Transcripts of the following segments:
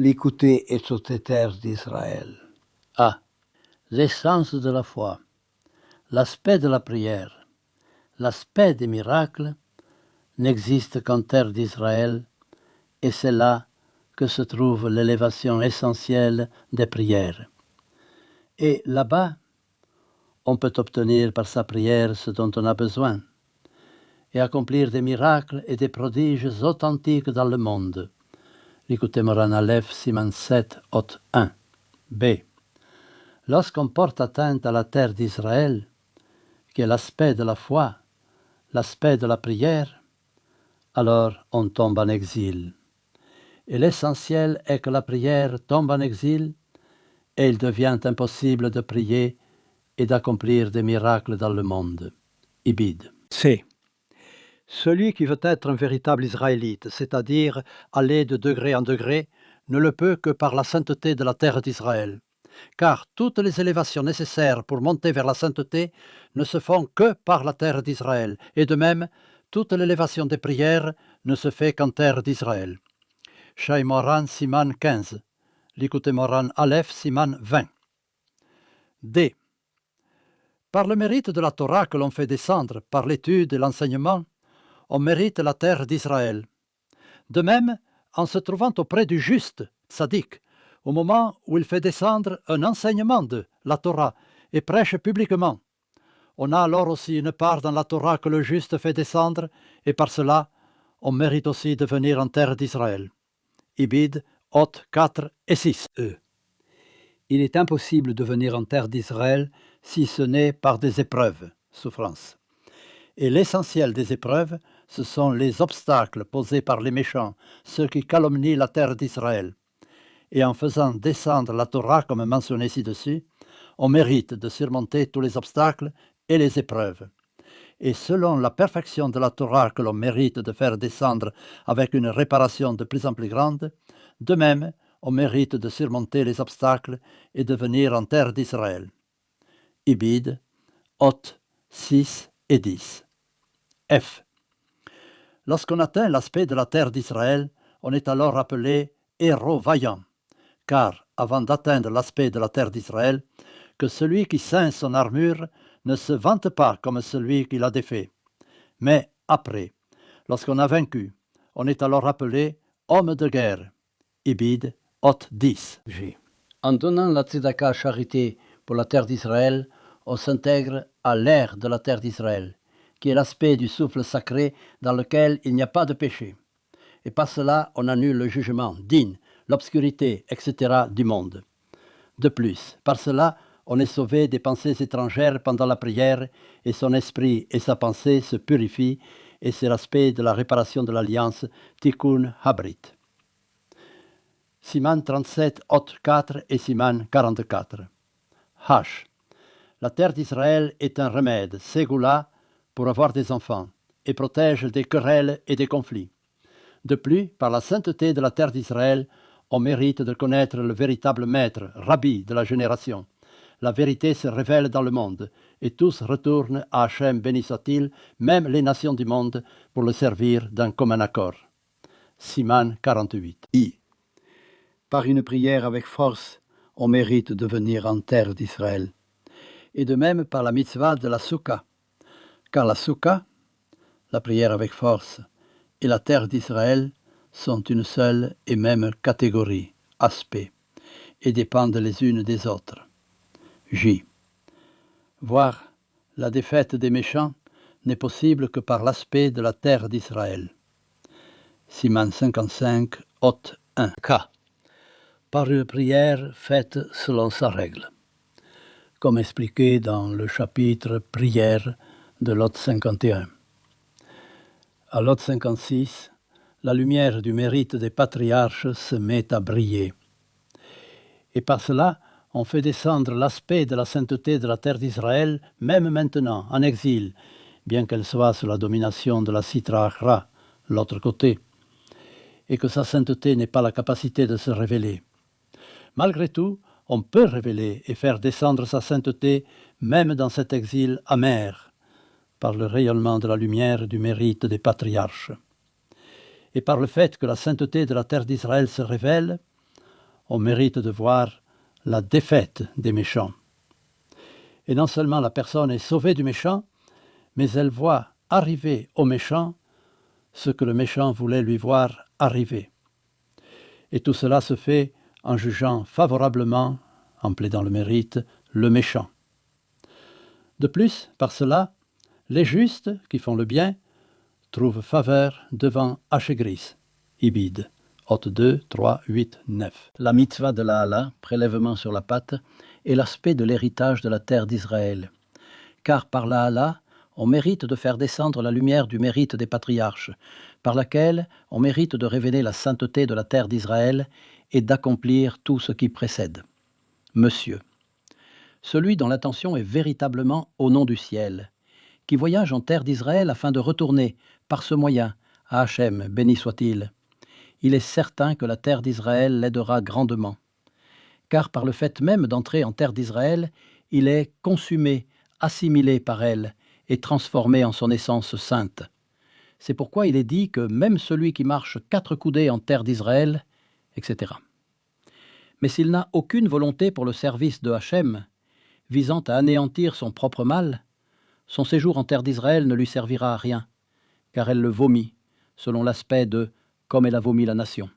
l'écouter et toute terre d'Israël. A. L'essence de la foi, l'aspect de la prière, l'aspect des miracles n'existe qu'en terre d'Israël, et c'est là que se trouve l'élévation essentielle des prières. Et là-bas, on peut obtenir par sa prière ce dont on a besoin, et accomplir des miracles et des prodiges authentiques dans le monde. L'écoutez Moran Aleph, Siman 7, Hot 1. B. Lorsqu'on porte atteinte à la terre d'Israël, qui est l'aspect de la foi, l'aspect de la prière, alors on tombe en exil. Et l'essentiel est que la prière tombe en exil et il devient impossible de prier et d'accomplir des miracles dans le monde. Ibid. C. Celui qui veut être un véritable Israélite, c'est-à-dire aller de degré en degré, ne le peut que par la sainteté de la terre d'Israël. Car toutes les élévations nécessaires pour monter vers la sainteté ne se font que par la terre d'Israël, et de même, toute l'élévation des prières ne se fait qu'en terre d'Israël. Shai Moran, Siman 15. L'écoutez Moran Aleph, Siman 20. D. Par le mérite de la Torah que l'on fait descendre, par l'étude et l'enseignement, on mérite la terre d'Israël. De même, en se trouvant auprès du juste, tzaddik, au moment où il fait descendre un enseignement de la Torah et prêche publiquement, on a alors aussi une part dans la Torah que le juste fait descendre, et par cela, on mérite aussi de venir en terre d'Israël. Ibid, Hot 4 et 6. Il est impossible de venir en terre d'Israël si ce n'est par des épreuves, souffrances. Et l'essentiel des épreuves, ce sont les obstacles posés par les méchants, ceux qui calomnient la terre d'Israël. Et en faisant descendre la Torah, comme mentionné ci-dessus, on mérite de surmonter tous les obstacles et les épreuves. Et selon la perfection de la Torah que l'on mérite de faire descendre avec une réparation de plus en plus grande, de même, on mérite de surmonter les obstacles et de venir en terre d'Israël. Ibid, Hot 6 et 10. F. Lorsqu'on atteint l'aspect de la terre d'Israël, on est alors appelé héros vaillant, car avant d'atteindre l'aspect de la terre d'Israël, que celui qui ceint son armure ne se vante pas comme celui qui l'a défait. Mais après, lorsqu'on a vaincu, on est alors appelé homme de guerre. Ibid, Hot 10. G. En donnant la tzedaka charité pour la terre d'Israël, on s'intègre à l'ère de la terre d'Israël, qui est l'aspect du souffle sacré dans lequel il n'y a pas de péché. Et par cela, on annule le jugement, din, l'obscurité, etc. du monde. De plus, par cela, on est sauvé des pensées étrangères pendant la prière, et son esprit et sa pensée se purifient, et c'est l'aspect de la réparation de l'alliance Tikkun Habrit. Siman 37, Hot 4 et Siman 44. H. La terre d'Israël est un remède, ségoula, pour avoir des enfants, et protège des querelles et des conflits. De plus, par la sainteté de la terre d'Israël, on mérite de connaître le véritable maître, rabbi de la génération. La vérité se révèle dans le monde, et tous retournent à Hachem, béni soit-il, même les nations du monde, pour le servir d'un commun accord. Siman 48. I. Par une prière avec force, on mérite de venir en terre d'Israël. Et de même par la mitzvah de la soukha. Car la soukha, la prière avec force, et la terre d'Israël sont une seule et même catégorie, aspect, et dépendent les unes des autres. J. Voir la défaite des méchants n'est possible que par l'aspect de la terre d'Israël. Siman 55, Hot 1. K. Par une prière faite selon sa règle, comme expliqué dans le chapitre Prière de l'Hôte 51. À l'Hôte 56, la lumière du mérite des patriarches se met à briller. Et par cela, on fait descendre l'aspect de la sainteté de la terre d'Israël, même maintenant, en exil, bien qu'elle soit sous la domination de la Sitra Achra, l'autre côté, et que sa sainteté n'ait pas la capacité de se révéler. Malgré tout, on peut révéler et faire descendre sa sainteté même dans cet exil amer, par le rayonnement de la lumière du mérite des patriarches. Et par le fait que la sainteté de la terre d'Israël se révèle, on mérite de voir la défaite des méchants. Et non seulement la personne est sauvée du méchant, mais elle voit arriver au méchant ce que le méchant voulait lui voir arriver. Et tout cela se fait en jugeant favorablement, en plaidant le mérite, le méchant. De plus, par cela, les justes qui font le bien trouvent faveur devant Hachegris, Ibid, Hôte 2, 3, 8, 9. La mitzvah de la Hala, prélèvement sur la pâte, est l'aspect de l'héritage de la terre d'Israël. Car par la Hala, on mérite de faire descendre la lumière du mérite des patriarches, par laquelle on mérite de révéler la sainteté de la terre d'Israël et d'accomplir tout ce qui précède. Monsieur, celui dont l'attention est véritablement au nom du ciel, qui voyage en terre d'Israël afin de retourner, par ce moyen, à Hachem, béni soit-il. Il est certain que la terre d'Israël l'aidera grandement. Car par le fait même d'entrer en terre d'Israël, il est consumé, assimilé par elle, et transformé en son essence sainte. C'est pourquoi il est dit que même celui qui marche 4 coudées en terre d'Israël, etc. Mais s'il n'a aucune volonté pour le service de Hachem, visant à anéantir son propre mal, son séjour en terre d'Israël ne lui servira à rien, car elle le vomit, selon l'aspect de « comme elle a vomi la nation ».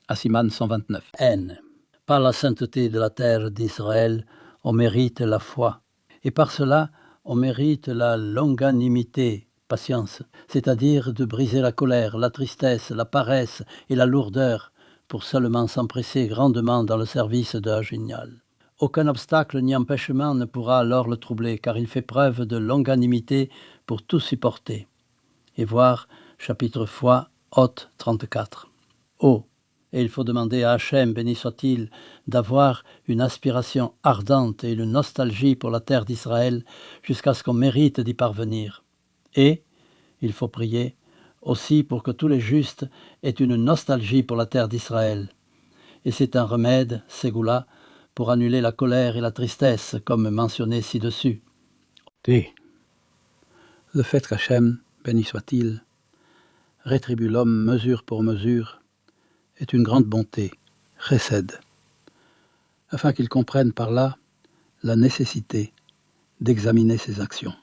Asiman 129. N. Par la sainteté de la terre d'Israël, on mérite la foi. Et par cela, on mérite la longanimité, patience, c'est-à-dire de briser la colère, la tristesse, la paresse et la lourdeur, pour seulement s'empresser grandement dans le service de la géniale. Aucun obstacle ni empêchement ne pourra alors le troubler, car il fait preuve de longanimité pour tout supporter. Et voir chapitre foi, Hôte 34. Oh, et il faut demander à Hachem, béni soit-il, d'avoir une aspiration ardente et une nostalgie pour la terre d'Israël jusqu'à ce qu'on mérite d'y parvenir. Et, il faut prier, aussi pour que tous les justes aient une nostalgie pour la terre d'Israël. Et c'est un remède, Ségoula, pour annuler la colère et la tristesse, comme mentionné ci-dessus. D. Le fait qu'Hachem, béni soit-il, rétribue l'homme mesure pour mesure, est une grande bonté, chesed, afin qu'il comprenne par là la nécessité d'examiner ses actions.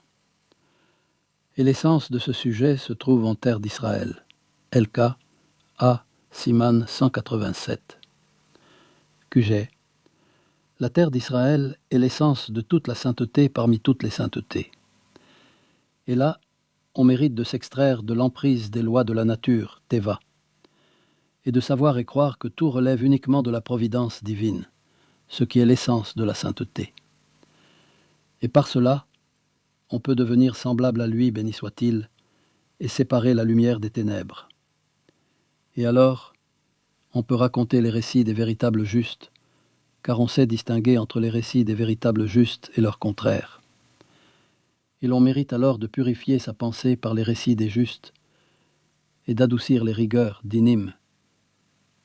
Et l'essence de ce sujet se trouve en terre d'Israël. LK A. Siman 187. QG. La terre d'Israël est l'essence de toute la sainteté parmi toutes les saintetés. Et là, on mérite de s'extraire de l'emprise des lois de la nature, Teva, et de savoir et croire que tout relève uniquement de la providence divine, ce qui est l'essence de la sainteté. Et par cela, on peut devenir semblable à lui, béni soit-il, et séparer la lumière des ténèbres. Et alors, on peut raconter les récits des véritables justes, car on sait distinguer entre les récits des véritables justes et leurs contraires. Et l'on mérite alors de purifier sa pensée par les récits des justes et d'adoucir les rigueurs d'inim.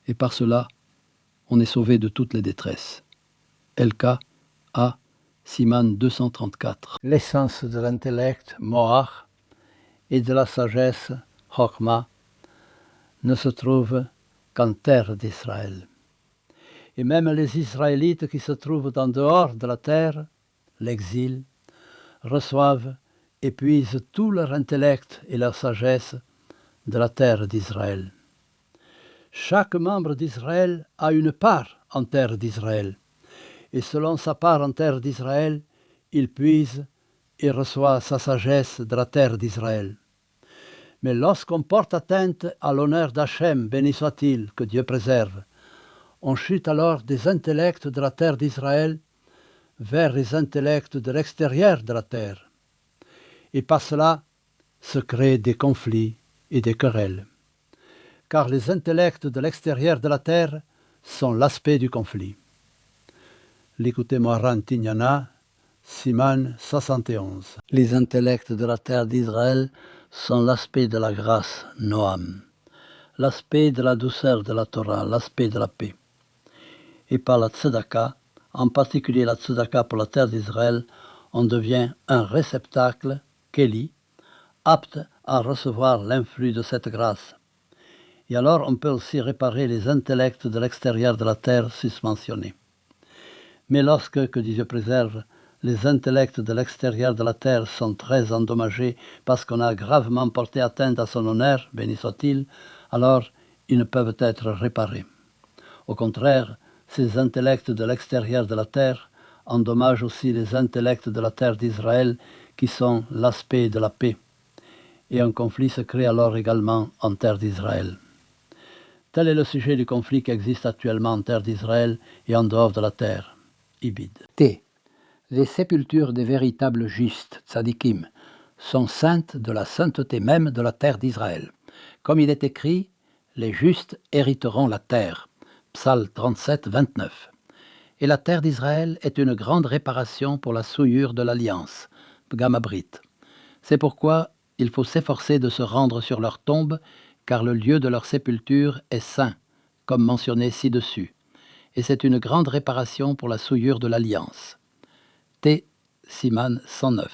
Et par cela, on est sauvé de toutes les détresses. LK A. Siman 234. L'essence de l'intellect, Moach, et de la sagesse, Chokma, ne se trouve qu'en terre d'Israël. Et même les Israélites qui se trouvent en dehors de la terre, l'exil, reçoivent et puisent tout leur intellect et leur sagesse de la terre d'Israël. Chaque membre d'Israël a une part en terre d'Israël, et selon sa part en terre d'Israël, il puise et reçoit sa sagesse de la terre d'Israël. Mais lorsqu'on porte atteinte à l'honneur d'Hachem, béni soit-il, que Dieu préserve, on chute alors des intellects de la terre d'Israël vers les intellects de l'extérieur de la terre. Et par cela se créent des conflits et des querelles. Car les intellects de l'extérieur de la terre sont l'aspect du conflit. L'écoutez Moharan Tignana, Siman 71. Les intellects de la terre d'Israël sont l'aspect de la grâce, Noam, l'aspect de la douceur de la Torah, l'aspect de la paix. Et par la tzedaka, en particulier la tzedaka pour la terre d'Israël, on devient un réceptacle, Kéli, apte à recevoir l'influx de cette grâce. Et alors on peut aussi réparer les intellects de l'extérieur de la terre susmentionnés. Mais lorsque, que Dieu préserve, les intellects de l'extérieur de la terre sont très endommagés parce qu'on a gravement porté atteinte à son honneur, béni soit-il, alors ils ne peuvent être réparés. Au contraire, ces intellects de l'extérieur de la terre endommagent aussi les intellects de la terre d'Israël qui sont l'aspect de la paix. Et un conflit se crée alors également en terre d'Israël. Tel est le sujet du conflit qui existe actuellement en terre d'Israël et en dehors de la terre. Ibid. T. Les sépultures des véritables justes, tzadikim, sont saintes de la sainteté même de la terre d'Israël. Comme il est écrit, les justes hériteront la terre. Psal 37, 29. Et la terre d'Israël est une grande réparation pour la souillure de l'alliance, Pgam Abrit. C'est pourquoi il faut s'efforcer de se rendre sur leur tombe, car le lieu de leur sépulture est saint, comme mentionné ci-dessus. Et c'est une grande réparation pour la souillure de l'alliance. T. Siman 109.